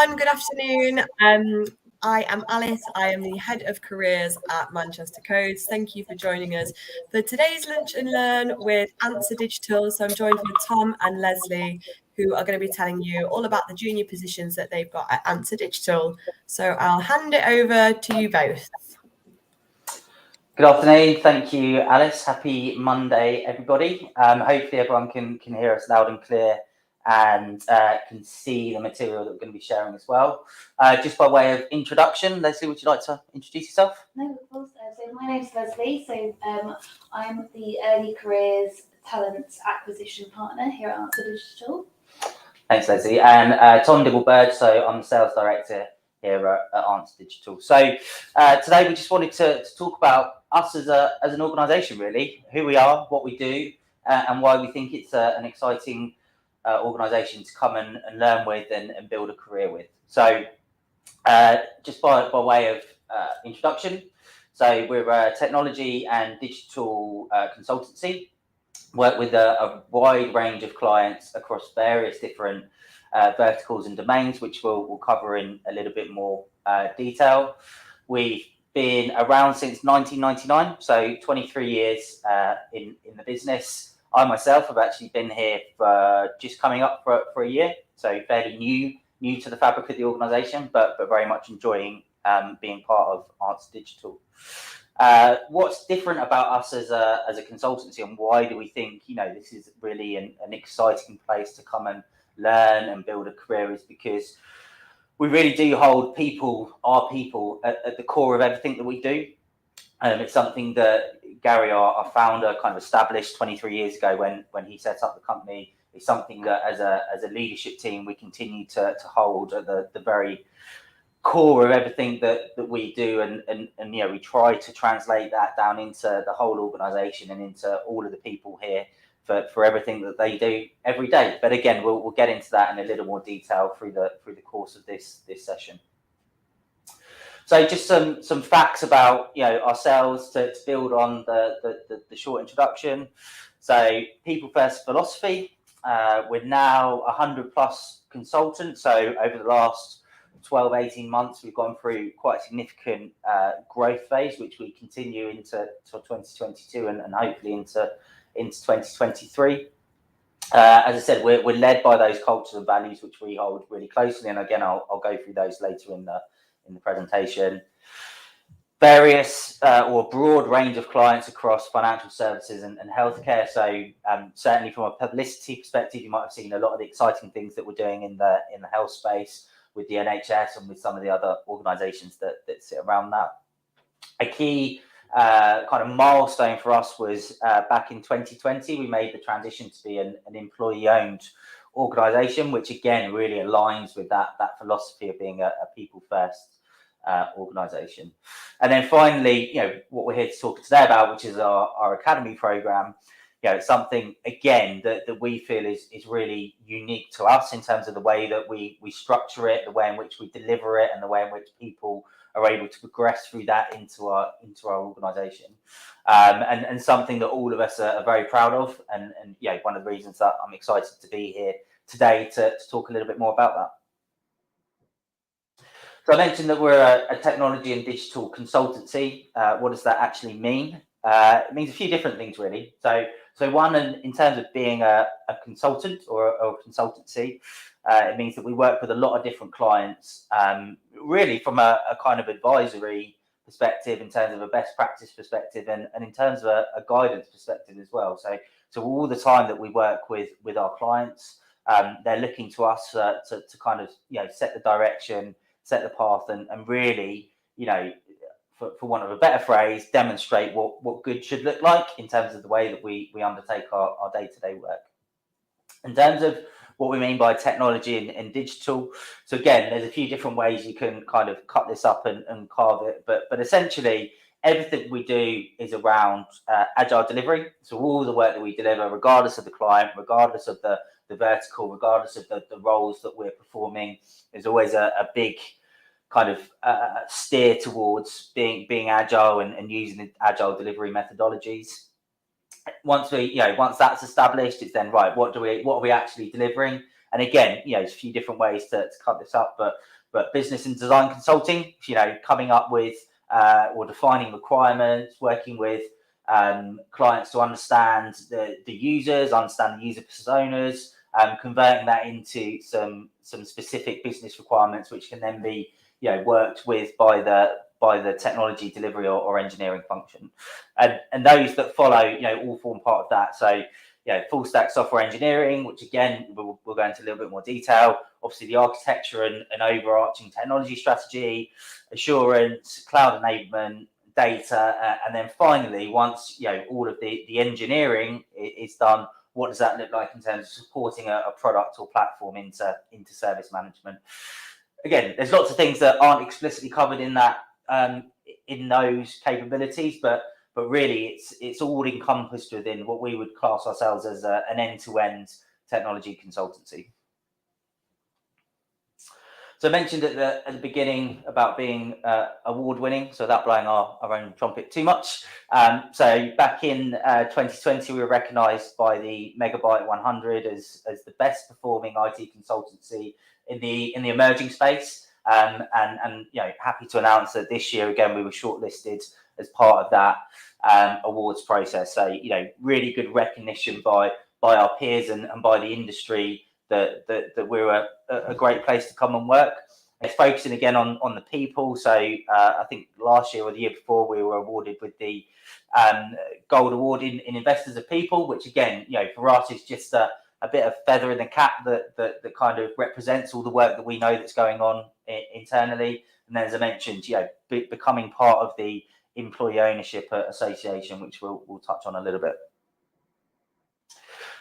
everyone, good afternoon. I am Alice. I am the Head of Careers at Manchester Codes. Thank you for joining us for today's Lunch and Learn with Answer Digital. So I'm joined with Tom and Lesley, who are going to be telling you all about the junior positions that they've got at Answer Digital. So I'll hand it over to you both. Good afternoon. Thank you, Alice. Happy Monday, everybody. Hopefully everyone can hear us loud and clear and can see the material that we're going to be sharing as well. Just by way of introduction, Lesley, would you like to introduce yourself? No, of course. So my name's Lesley. So I'm the Early Careers Talent Acquisition Partner here at Answer Digital. Thanks, Lesley. And Tom Dibble-Burge, so I'm the Sales Director here at Answer Digital. So today we just wanted to talk about us as an organisation, really, who we are, what we do, and why we think it's an exciting organisation to come and learn with and build a career with. So just by way of introduction, so we're a technology and digital consultancy, work with a wide range of clients across various different verticals and domains, which we'll cover in a little bit more detail. We've been around since 1999, so 23 years in the business. I myself have actually been here for just coming up for a year, so fairly new to the fabric of the organisation, but very much enjoying being part of Answer Digital. What's different about us as a consultancy, and why do we think this is really an exciting place to come and learn and build a career, is because we really do hold our people at the core of everything that we do. It's something that Gary, our founder, kind of established 23 years ago when he set up the company. It's something that as a leadership team we continue to hold at the very core of everything that we do, and we try to translate that down into the whole organisation and into all of the people here for everything that they do every day. But again, we'll get into that in a little more detail through the course of this session. So just some facts about ourselves to build on the short introduction. So people first philosophy. We're now 100 plus consultants. So over the last 12-18 months, we've gone through quite a significant growth phase, which we continue into 2022 and hopefully into 2023. As I said, we're led by those cultures and values which we hold really closely, and again I'll go through those later in the presentation. Various or a broad range of clients across financial services and healthcare. So certainly from a publicity perspective, you might have seen a lot of the exciting things that we're doing in the health space with the NHS and with some of the other organisations that sit around that. A key kind of milestone for us was back in 2020, we made the transition to be an employee-owned organisation, which again really aligns with that philosophy of being a people-first organisation. And then finally, what we're here to talk today about, which is our academy programme. It's something again that we feel is really unique to us in terms of the way that we structure it, the way in which we deliver it, and the way in which people are able to progress through that into our organisation, and something that all of us are very proud of, and one of the reasons that I'm excited to be here today to talk a little bit more about that. So I mentioned that we're a technology and digital consultancy. What does that actually mean? It means a few different things, really. So one, in terms of being a consultant or a consultancy, it means that we work with a lot of different clients, really from a kind of advisory perspective, in terms of a best practice perspective, and in terms of a guidance perspective as well. So all the time that we work with our clients, they're looking to us to kind of set the direction, set the path, and really for want of a better phrase, demonstrate what good should look like in terms of the way that we undertake our day-to-day work. In terms of what we mean by technology and digital, so again, there's a few different ways you can kind of cut this up and carve it, but essentially everything we do is around agile delivery. So all the work that we deliver, regardless of the client, regardless of the vertical, regardless of the roles that we're performing, is always a big kind of steer towards being agile and using the agile delivery methodologies. Once that's established, it's then right, what are we actually delivering? And again, there's a few different ways to cut this up, but but business and design consulting, coming up with or defining requirements, working with clients to understand the users, understand the user personas, converting that into some specific business requirements, which can then be worked with by the technology delivery or engineering function, and those that follow all form part of that. So full stack software engineering, which again we'll go into a little bit more detail. Obviously the architecture and overarching technology strategy, assurance, cloud enablement, data, and then finally, once all of the engineering is done, what does that look like in terms of supporting a product or platform into service management? Again, there's lots of things that aren't explicitly covered in that in those capabilities, but really it's all encompassed within what we would class ourselves as an end-to-end technology consultancy. So I mentioned at the beginning about being award-winning, so without blowing our own trumpet too much. So back in 2020, we were recognised by the Megabyte 100 as the best performing IT consultancy in the emerging space, and happy to announce that this year again we were shortlisted as part of that awards process. So really good recognition by our peers and by the industry that we're a great place to come and work. It's focusing again on the people. So I think last year or the year before we were awarded with the Gold Award in Investors of People, which again for us is just a bit of feather in the cap that kind of represents all the work that we know that's going on internally. And then, as I mentioned, becoming part of the Employee Ownership Association, which we'll touch on a little bit.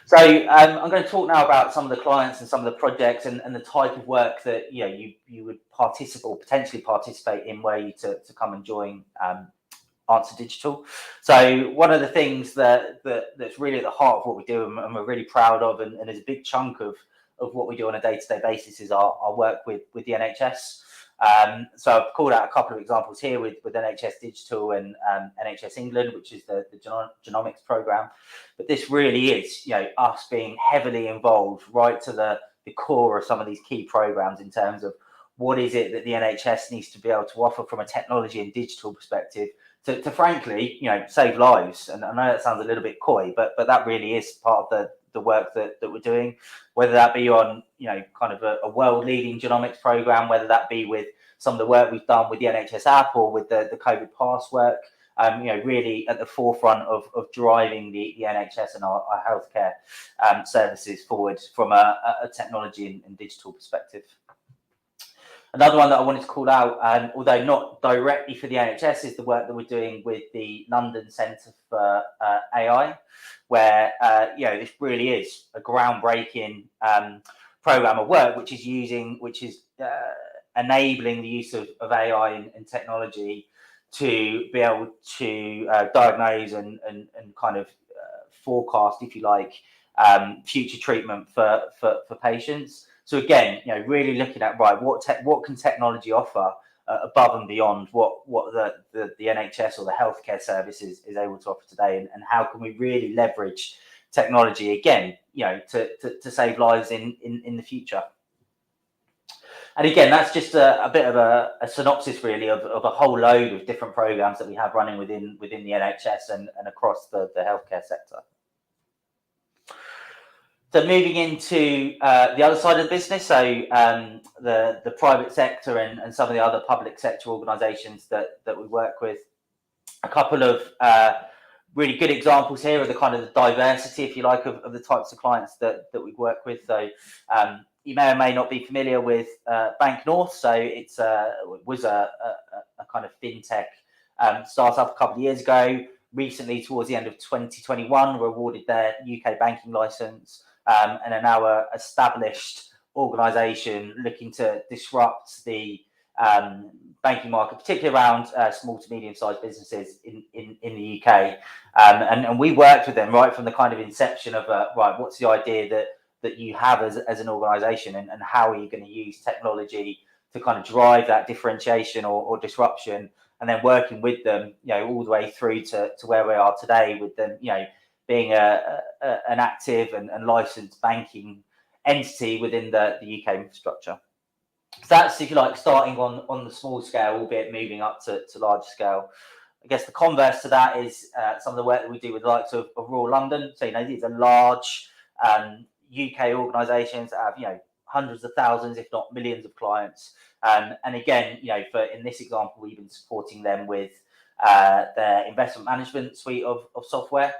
So I'm going to talk now about some of the clients and some of the projects and the type of work that you would potentially participate in were you to come and join Answer Digital. So one of the things that's really at the heart of what we do and we're really proud of and is a big chunk of what we do on a day-to-day basis is our work with the NHS. So I've called out a couple of examples here with NHS Digital and NHS England, which is the genomics program. But this really is, us being heavily involved right to the core of some of these key programs in terms of what is it that the NHS needs to be able to offer from a technology and digital perspective to frankly, save lives. And I know that sounds a little bit coy, but that really is part of the work that we're doing, whether that be on kind of a world-leading genomics program, whether that be with some of the work we've done with the NHS app or with the COVID pass work, really at the forefront of driving the NHS and our healthcare services forward from a technology and digital perspective. Another one that I wanted to call out, although not directly for the NHS, is the work that we're doing with the London Centre for AI, where this really is a groundbreaking program of work, which is enabling the use of AI and technology to be able to diagnose and kind of forecast, if you like, future treatment for patients. So again, really looking at what can technology offer above and beyond what the NHS or the healthcare service is able to offer today, and how can we really leverage technology again, to save lives in the future. And again, that's just a bit of a synopsis really of a whole load of different programs that we have running within the NHS and across the healthcare sector. So moving into the other side of the business, so the private sector and some of the other public sector organisations that we work with. A couple of really good examples here of the kind of the diversity, if you like, of the types of clients that we work with. So you may or may not be familiar with Bank North. So it was a kind of fintech startup a couple of years ago. Recently, towards the end of 2021, were awarded their UK banking licence. And are now an established organisation looking to disrupt the banking market, particularly around small to medium-sized businesses in the UK. And we worked with them right from the kind of inception of what's the idea that you have as an organisation, and how are you going to use technology to kind of drive that differentiation or disruption, and then working with them, all the way through to where we are today with them, being an active and licensed banking entity within the UK infrastructure. So that's, if you like, starting on the small scale, albeit moving up to larger scale. I guess the converse to that is some of the work that we do with the likes of Rural London. So, these are large UK organisations that have, hundreds of thousands, if not millions of clients. And again, in this example, we've been supporting them with their investment management suite of software,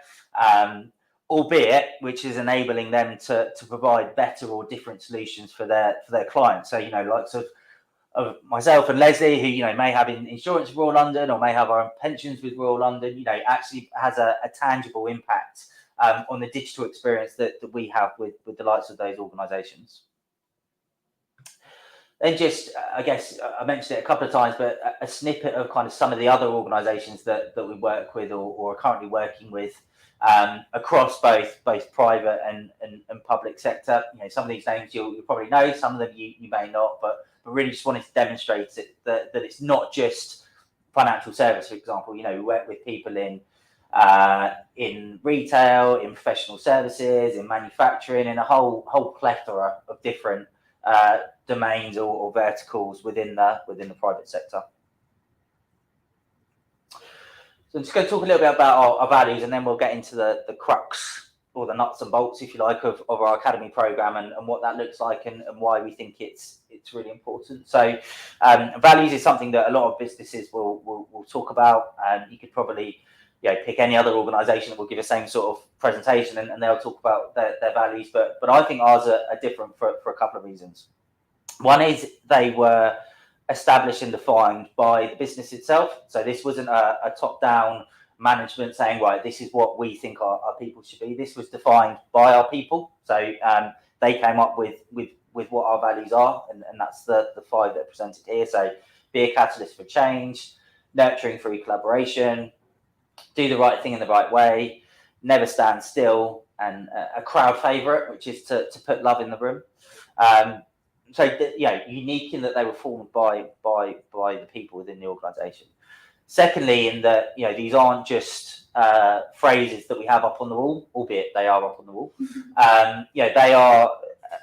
albeit which is enabling them to provide better or different solutions for their clients. So, likes of myself and Lesley, who may have insurance with Royal London or may have our own pensions with Royal London, actually has a tangible impact on the digital experience that we have with the likes of those organisations. Then just, I guess I mentioned it a couple of times, but a snippet of kind of some of the other organisations that we work with or are currently working with across both private and public sector. Some of these names you'll probably know, some of them you may not, but really just wanted to demonstrate that it's not just financial service. For example, we work with people in retail, in professional services, in manufacturing, in a whole plethora of different domains or verticals within the private sector. So I'm just going to talk a little bit about our values, and then we'll get into the crux or the nuts and bolts, if you like, of our academy program and what that looks like and why we think it's really important. So values is something that a lot of businesses will talk about. You could probably pick any other organisation that will give the same sort of presentation and they'll talk about their values, but I think ours are different for a couple of reasons. One is they were established and defined by the business itself. So this wasn't a top-down management saying, right, this is what we think our people should be. This was defined by our people. So they came up with what our values are, and that's the 5 that are presented here. So be a catalyst for change, nurturing through collaboration, do the right thing in the right way, never stand still, and a crowd favourite, which is to put love in the room. So unique in that they were formed by the people within the organisation. Secondly, in that these aren't just phrases that we have up on the wall, albeit they are up on the wall. They are,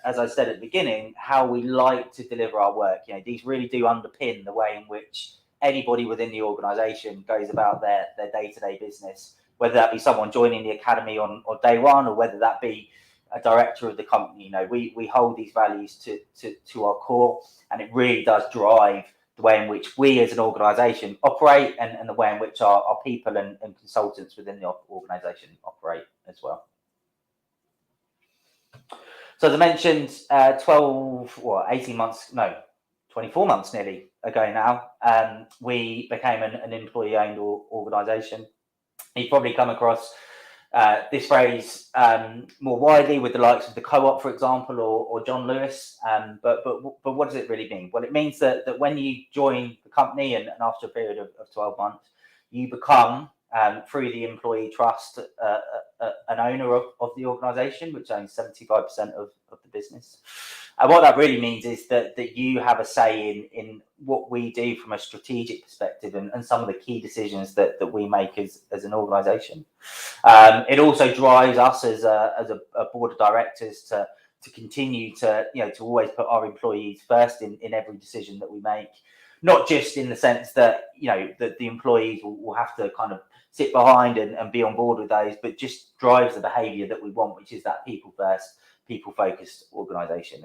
as I said at the beginning, how we like to deliver our work. These really do underpin the way in which anybody within the organisation goes about their day-to-day business, whether that be someone joining the academy on day one or whether that be a director of the company. We hold these values to our core, and it really does drive the way in which we as an organisation operate and the way in which our people and consultants within the organisation operate as well. So as I mentioned, 24 months nearly ago now, we became an employee-owned organisation. You've probably come across this phrase more widely with the likes of the Co-op, for example, or John Lewis. But what does it really mean? Well, it means that when you join the company and after a period of 12 months, you become, through the employee trust, an owner of the organisation, which owns 75% of the business. And what that really means is that you have a say in what we do from a strategic perspective and some of the key decisions that we make as an organisation. It also drives us as a board of directors to continue to always put our employees first in every decision that we make. Not just in the sense that that the employees will have to kind of sit behind and be on board with those, but just drives the behaviour that we want, which is that people first, people-focused organisation.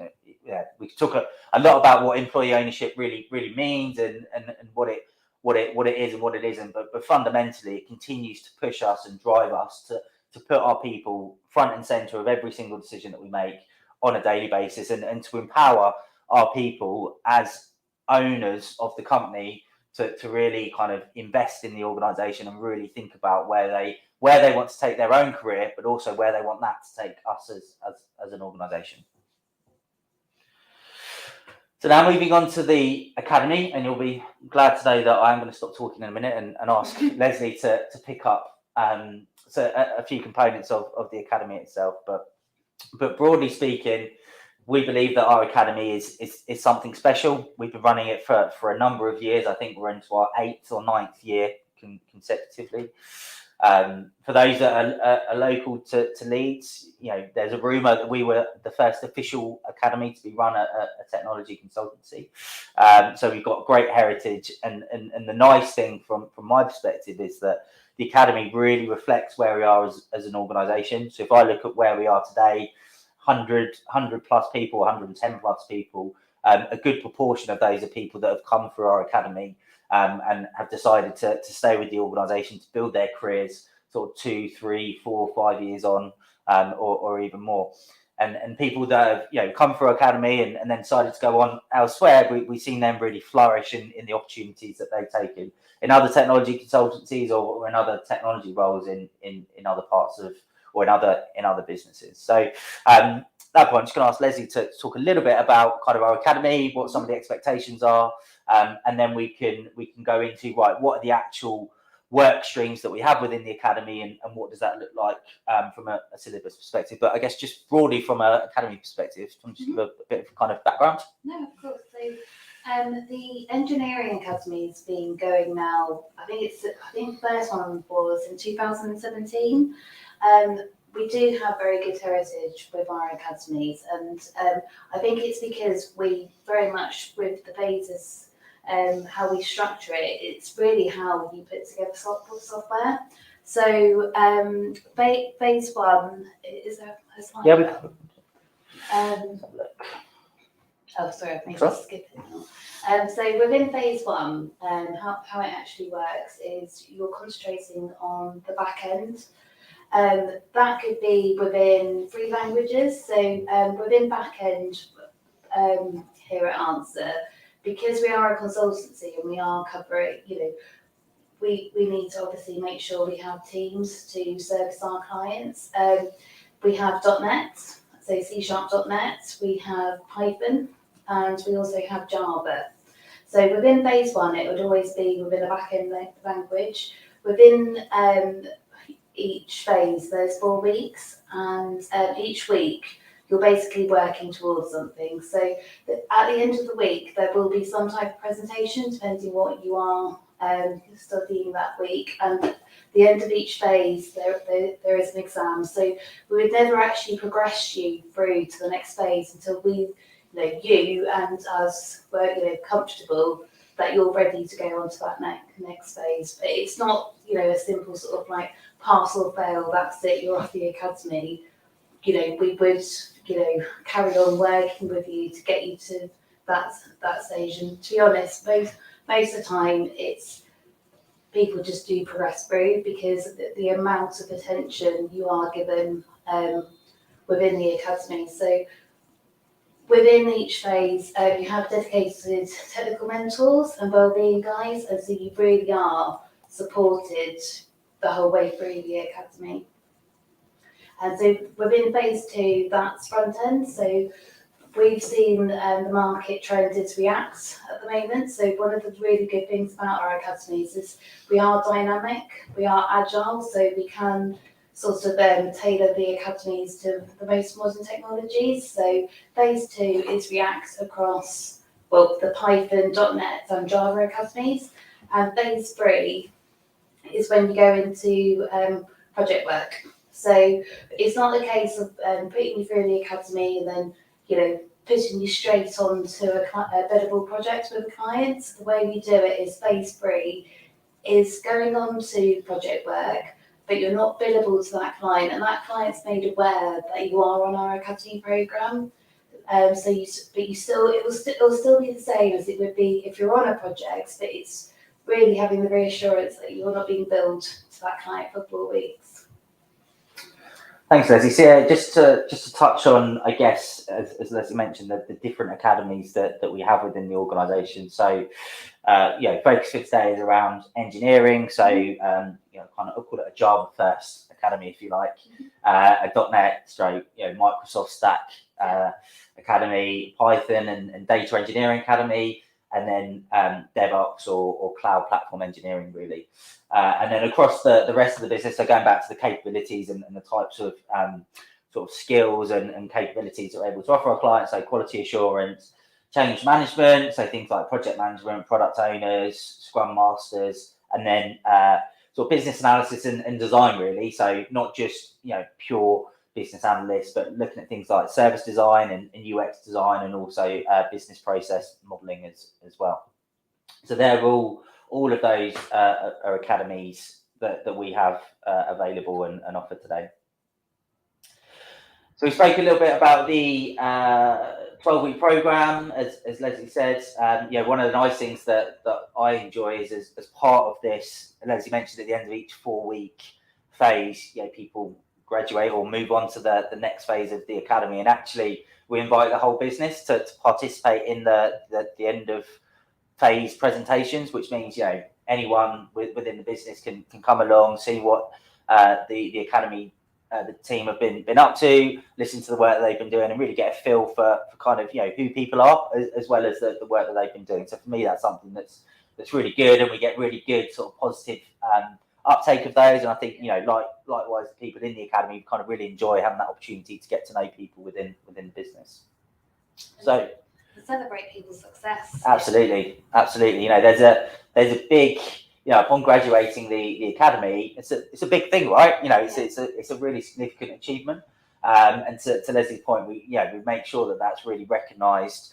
We talk a lot about what employee ownership really means and what it is and what it isn't, but fundamentally it continues to push us and drive us to put our people front and centre of every single decision that we make on a daily basis, and to empower our people as owners of the company to really kind of invest in the organisation and really think about where they want to take their own career, but also where they want that to take us as an organisation. So now moving on to the academy, and you'll be glad to know that I'm going to stop talking in a minute and ask Lesley to pick up a few components of the academy itself. But broadly speaking, we believe that our academy is something special. We've been running it for a number of years. I think we're into our 8th or 9th year consecutively. For those that are local to Leeds, there's a rumour that we were the first official academy to be run at a technology consultancy. So we've got great heritage, and the nice thing from my perspective is that the academy really reflects where we are as an organisation. So if I look at where we are today, 100 plus people, 110 plus people, a good proportion of those are people that have come through our academy and have decided to stay with the organisation to build their careers sort of 2, 3, 4, 5 years on, or even more. And people that have come through academy and then decided to go on elsewhere, we've seen them really flourish in the opportunities that they've taken in other technology consultancies or in other technology roles in other parts of, or in other businesses. So at that point, I'm just going to ask Lesley to talk a little bit about kind of our academy, what some of the expectations are, and then we can go into what are the actual work streams that we have within the academy, and what does that look like from a syllabus perspective. But I guess just broadly from an academy perspective, can you just give a bit of kind of background? No, of course. So the engineering academy's been going now, I think the first one was in 2017. We do have very good heritage with our academies, and I think it's because we very much, with the phases, how we structure it, it's really how you put together software. So phase one, is there a slide? Yeah, oh, sorry, I think I skipped it now. So within phase one, how it actually works is you're concentrating on the back end. That could be within 3 languages. So within back end, here at Answer, because we are a consultancy and we are covering, we need to obviously make sure we have teams to service our clients. We have .NET, so C#.NET, we have Python, and we also have Java. So within phase one, it would always be within a back-end language. Within each phase, there's 4 weeks, and each week you're basically working towards something. So at the end of the week, there will be some type of presentation, depending what you are studying that week. And at the end of each phase, there is an exam. So we would never actually progress you through to the next phase until you and us were comfortable that you're ready to go on to that next phase. But it's not a simple sort of like pass or fail, that's it, you're off the academy. We would carry on working with you to get you to that stage. And to be honest, most of the time it's people just do progress through because the amount of attention you are given within the academy. So within each phase, you have dedicated technical mentors and wellbeing guides, and so you really are supported the whole way through the academy. And so within phase 2, that's front end. So we've seen the market trend is React at the moment. So one of the really good things about our academies is we are dynamic, we are agile, so we can sort of tailor the academies to the most modern technologies. So phase 2 is React across, the Python, .NET and Java academies. And phase 3 is when you go into project work. So it's not the case of putting you through the academy and then, putting you straight onto a biddable project with a client. The way we do it is phase 3 is going on to project work, but you're not billable to that client, and that client's made aware that you are on our academy program. It will still be the same as it would be if you're on a project, but it's really having the reassurance that you're not being billed to that client for 4 weeks. Thanks, Lesley. So just to touch on, I guess, as Lesley mentioned, the different academies that we have within the organisation. So, focus for today is around engineering. So, kind of I'll call it a Java first academy, if you like, a .NET stroke, Microsoft Stack academy, Python and data engineering academy, and then DevOps or cloud platform engineering, really. And then across the rest of the business, so going back to the capabilities and the types of sort of skills and capabilities that we're able to offer our clients, so quality assurance, change management, so things like project management, product owners, scrum masters, and then sort of business analysis and design really. So not just, you know, pure business analysts, but looking at things like service design and UX design, and also business process modeling as well. So they're all of those are academies that we have available and offer today. So we spoke a little bit about the 12-week program, as Lesley said. Yeah, one of the nice things that I enjoy is as part of this, and Lesley mentioned at the end of each 4-week phase, you know, people graduate or move on to the next phase of the academy, and actually we invite the whole business to participate in the end of phase presentations, which means, you know, anyone within the business can come along, see what the academy the team have been up to, listen to the work that they've been doing, and really get a feel for kind of, you know, who people are, as well as the work that they've been doing. So for me, that's something that's really good, and we get really good sort of positive uptake of those. And I think, you know, likewise, the people in the academy kind of really enjoy having that opportunity to get to know people within the business. So celebrate people's success. Absolutely. You know, there's a big, you know, upon graduating the academy, it's a big thing, right? You know, it's a really significant achievement. And to Leslie's point, we make sure that that's really recognised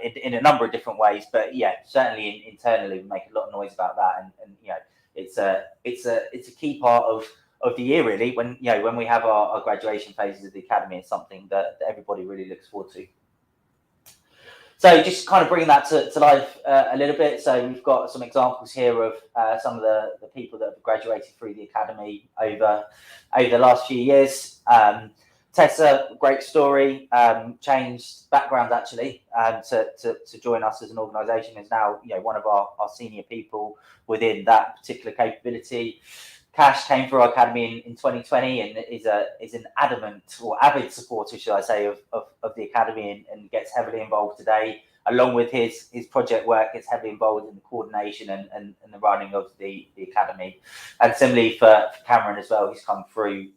in a number of different ways. But yeah, certainly internally, we make a lot of noise about that. And you know, it's a key part of the year really. When we have our graduation phases of the academy, it's something that everybody really looks forward to. So just kind of bringing that to life a little bit. So we've got some examples here of some of the people that have graduated through the academy over the last few years. Tessa, great story, changed background actually to join us as an organisation, is now, you know, one of our senior people within that particular capability. Cash came through our academy in 2020 and is an adamant or avid supporter, should I say, of the academy, and gets heavily involved today, along with his project work, gets heavily involved in the coordination and the running of the academy. And similarly for Cameron as well, he's come through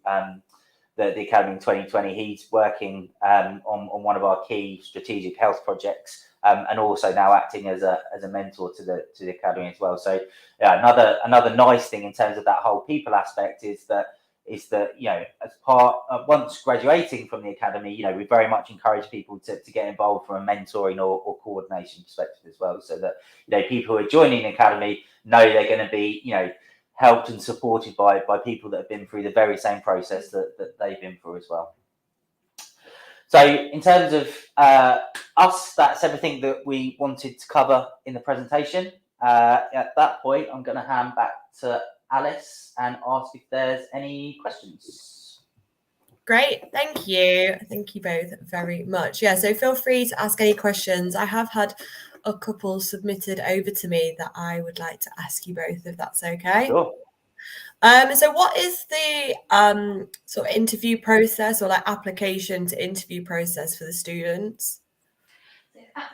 the academy in 2020. He's working on one of our key strategic health projects, and also now acting as a mentor to the academy as well. So yeah, another nice thing in terms of that whole people aspect is that you know, as part of once graduating from the academy, you know, we very much encourage people to get involved from a mentoring or coordination perspective as well, so that, you know, people who are joining the academy know they're going to be, you know, helped and supported by people that have been through the very same process that they've been through as well. So in terms of us, that's everything that we wanted to cover in the presentation. At that point, I'm going to hand back to Alice and ask if there's any questions. Great, thank you. Thank you both very much. Yeah, so feel free to ask any questions. I have had a couple submitted over to me that I would like to ask you both, if that's okay. Sure. So what is the sort of interview process, or like application to interview process for the students?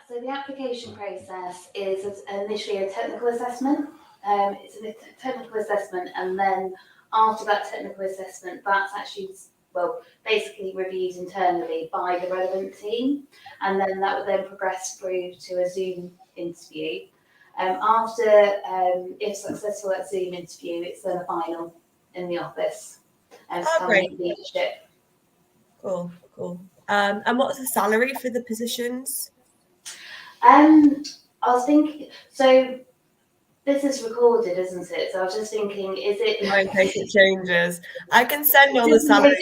So the application process is initially a technical assessment. It's a technical assessment, and then after that technical assessment, that's actually, well, basically reviewed internally by the relevant team, and then that would then progress through to a Zoom interview. After, if successful at Zoom interview, it's then a final in the office. Great. Leadership. Cool. And what's the salary for the positions? I was thinking, so this is recorded, isn't it? So I was just thinking, is it... In case it changes. I can send all the salary.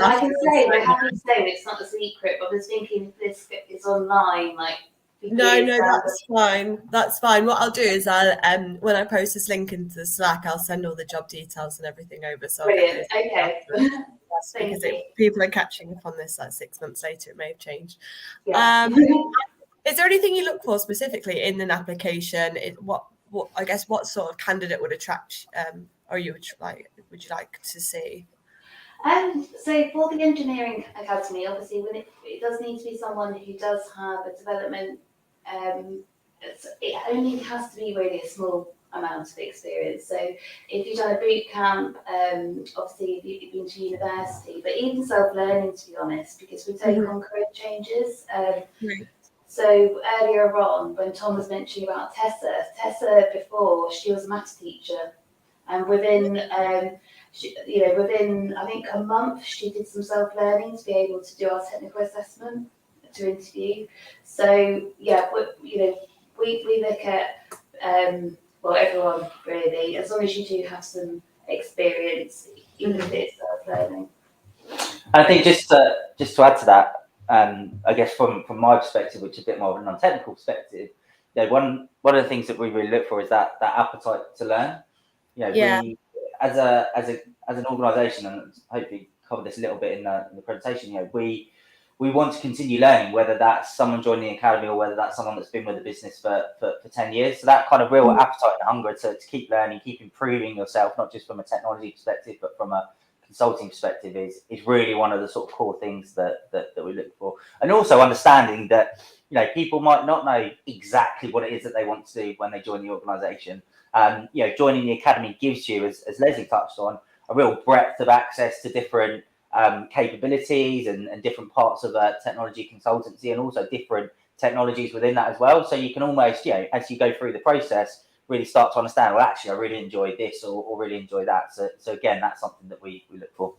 I can say, we're happy to say it's not a secret, but I was thinking if this is online, like... No, that's fine. That's fine. What I'll do is I'll when I post this link into the Slack, I'll send all the job details and everything over. So brilliant. Okay. Because people are catching up on this like 6 months later, it may have changed. Yeah. Is there anything you look for specifically in an application? What I guess what sort of candidate would attract or you would like to see? So for the engineering academy, obviously, when it does need to be someone who does have a development. It only has to be really a small amount of experience. So if you've done a boot camp, obviously if you've been to university, but even self-learning, to be honest, because we take on career changes. So earlier on, when Tom was mentioning about Tessa before, she was a maths teacher, And within within I think a month, she did some self-learning to be able to do our technical assessment to interview. So yeah, we look at everyone really, as long as you do have some experience, even if it's self-learning. I think just to add to that, I guess from my perspective, which is a bit more of a non-technical perspective, one of the things that we really look for is that appetite to learn. We as an organisation, and hopefully cover this a little bit in the presentation. We want to continue learning, whether that's someone joining the academy or whether that's someone that's been with the business for 10 years. So that kind of real appetite and hunger to keep learning, keep improving yourself, not just from a technology perspective, but from a consulting perspective is really one of the sort of core things that we look for. And also understanding that, people might not know exactly what it is that they want to do when they join the organisation. Joining the academy gives you, as Lesley touched on, a real breadth of access to different capabilities and different parts of technology consultancy, and also different technologies within that as well. So you can almost, as you go through the process, really start to understand, well, actually, I really enjoy this or really enjoy that. So again, that's something that we look for.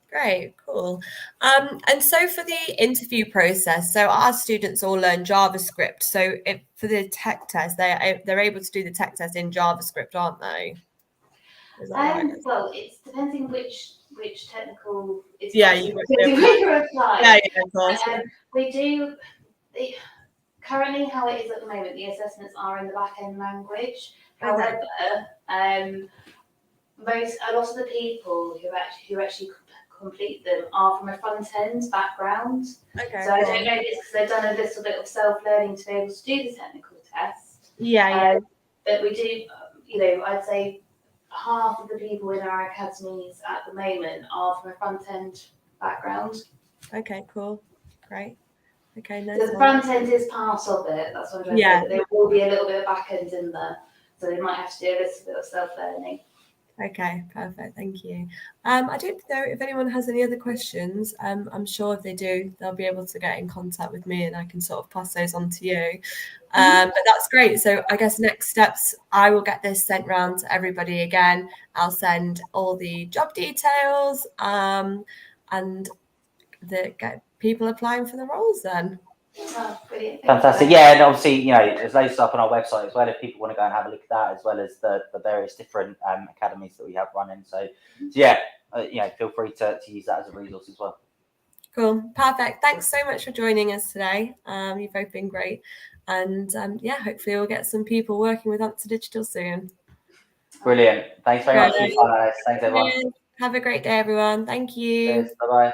Great, cool. And so for the interview process, so our students all learn JavaScript. So for the tech test, they're able to do the tech test in JavaScript, aren't they? Is that right? Well, it's depending which technical is you apply. Yeah, of course. We do currently how it is at the moment. The assessments are in the back-end language. However, a lot of the people who actually complete them are from a front-end background. Okay. So I don't know if it's because they've done a little bit of self-learning to be able to do the technical test. But we do, I'd say half of the people in our academies at the moment are from a front-end background. Okay, cool. Great. Okay, nice. So the front end is part of it. That's what I'm trying to say. But there will be a little bit of back end in there, so they might have to do a little bit of self-learning. Okay, perfect. Thank you. I don't know if anyone has any other questions. I'm sure if they do, they'll be able to get in contact with me, and I can sort of pass those on to you. But that's great. So I guess next steps, I will get this sent round to everybody again. I'll send all the job details and get people applying for the roles then. Oh, brilliant. Fantastic. Yeah, and obviously, there's loads of stuff on our website as well if people want to go and have a look at that, as well as the various different academies that we have running. So yeah, feel free to use that as a resource as well. Cool. Perfect. Thanks so much for joining us today. You've both been great. And hopefully we'll get some people working with Answer Digital soon. Brilliant. Thanks very much for your time, Alice. Thanks, everyone. Have a great day, everyone. Thank you. Bye-bye.